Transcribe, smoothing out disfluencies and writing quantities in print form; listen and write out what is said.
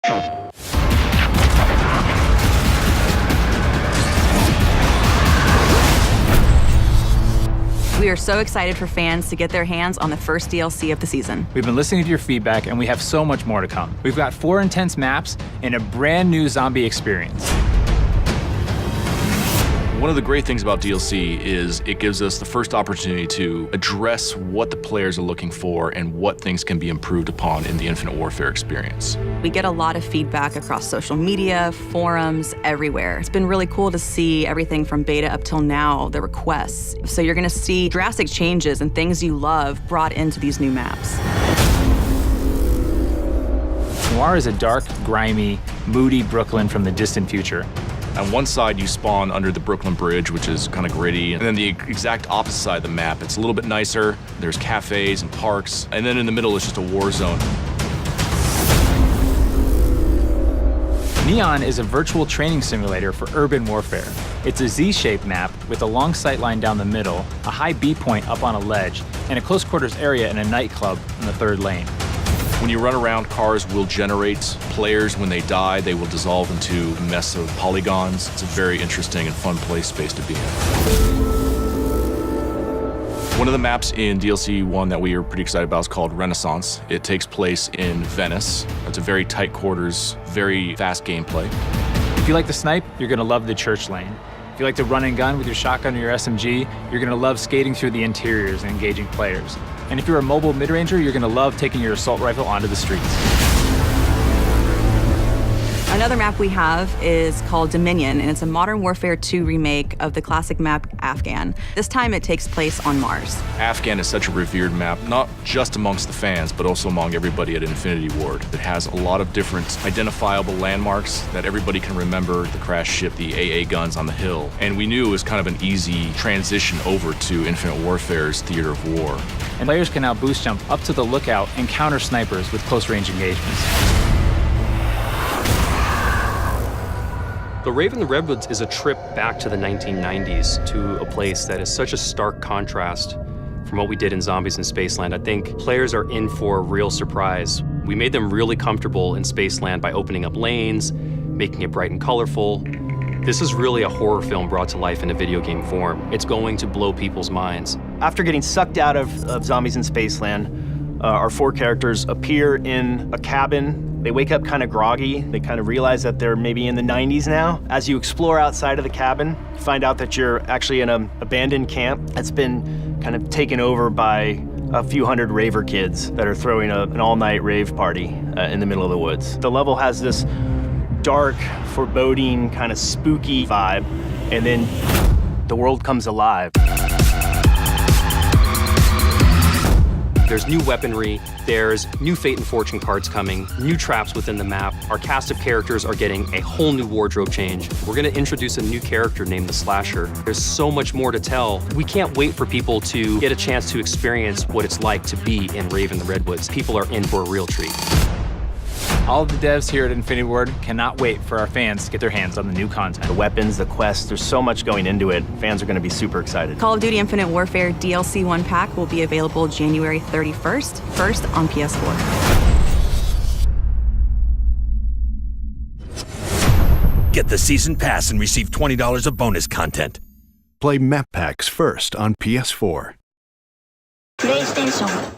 We are so excited for fans to get their hands on the first DLC of the season. We've been listening to your feedback, and we have so much more to come. We've got 4 intense maps and a brand new zombie experience. One of the great things about DLC is it gives us the first opportunity to address what the players are looking for and what things can be improved upon in the Infinite Warfare experience. We get a lot of feedback across social media, forums, everywhere. It's been really cool to see everything from beta up till now, the requests. So you're gonna see drastic changes and things you love brought into these new maps. Noir is a dark, grimy, moody Brooklyn from the distant future. On one side, you spawn under the Brooklyn Bridge, which is kind of gritty. And then the exact opposite side of the map, it's a little bit nicer. There's cafes and parks. And then in the middle, it's just a war zone. Neon is a virtual training simulator for urban warfare. It's a Z-shaped map with a long sight line down the middle, a high B point up on a ledge, and a close quarters area in a nightclub in the 3rd lane. When you run around, cars will generate players. When they die, they will dissolve into a mess of polygons. It's a very interesting and fun space to be in. One of the maps in DLC 1 that we are pretty excited about is called Renaissance. It takes place in Venice. It's a very tight quarters, very fast gameplay. If you like to snipe, you're gonna love the church lane. If you like to run and gun with your shotgun or your SMG, you're gonna love skating through the interiors and engaging players. And if you're a mobile mid-ranger, you're gonna love taking your assault rifle onto the streets. Another map we have is called Dominion, and it's a Modern Warfare 2 remake of the classic map Afghan. This time it takes place on Mars. Afghan is such a revered map, not just amongst the fans, but also among everybody at Infinity Ward. It has a lot of different identifiable landmarks that everybody can remember: the crash ship, the AA guns on the hill. And we knew it was kind of an easy transition over to Infinite Warfare's theater of war. And players can now boost jump up to the lookout and counter snipers with close range engagements. The Raven the Redwoods is a trip back to the 1990s, to a place that is such a stark contrast from what we did in Zombies in Spaceland. I think players are in for a real surprise. We made them really comfortable in Spaceland by opening up lanes, making it bright and colorful. This is really a horror film brought to life in a video game form. It's going to blow people's minds. After getting sucked out of Zombies in Spaceland, our 4 characters appear in a cabin. They wake up kind of groggy. They kind of realize that they're maybe in the 90s now. As you explore outside of the cabin, you find out that you're actually in an abandoned camp that's been kind of taken over by a few hundred raver kids that are throwing an all-night rave party in the middle of the woods. The level has this dark, foreboding, kind of spooky vibe, and then the world comes alive. There's new weaponry, there's new fate and fortune cards coming, new traps within the map. Our cast of characters are getting a whole new wardrobe change. We're gonna introduce a new character named the Slasher. There's so much more to tell. We can't wait for people to get a chance to experience what it's like to be in Raven the Redwoods. People are in for a real treat. All of the devs here at Infinity Ward cannot wait for our fans to get their hands on the new content. The weapons, the quests, there's so much going into it. Fans are going to be super excited. Call of Duty Infinite Warfare DLC 1 pack will be available January 31st, first on PS4. Get the season pass and receive $20 of bonus content. Play map packs first on PS4. PlayStation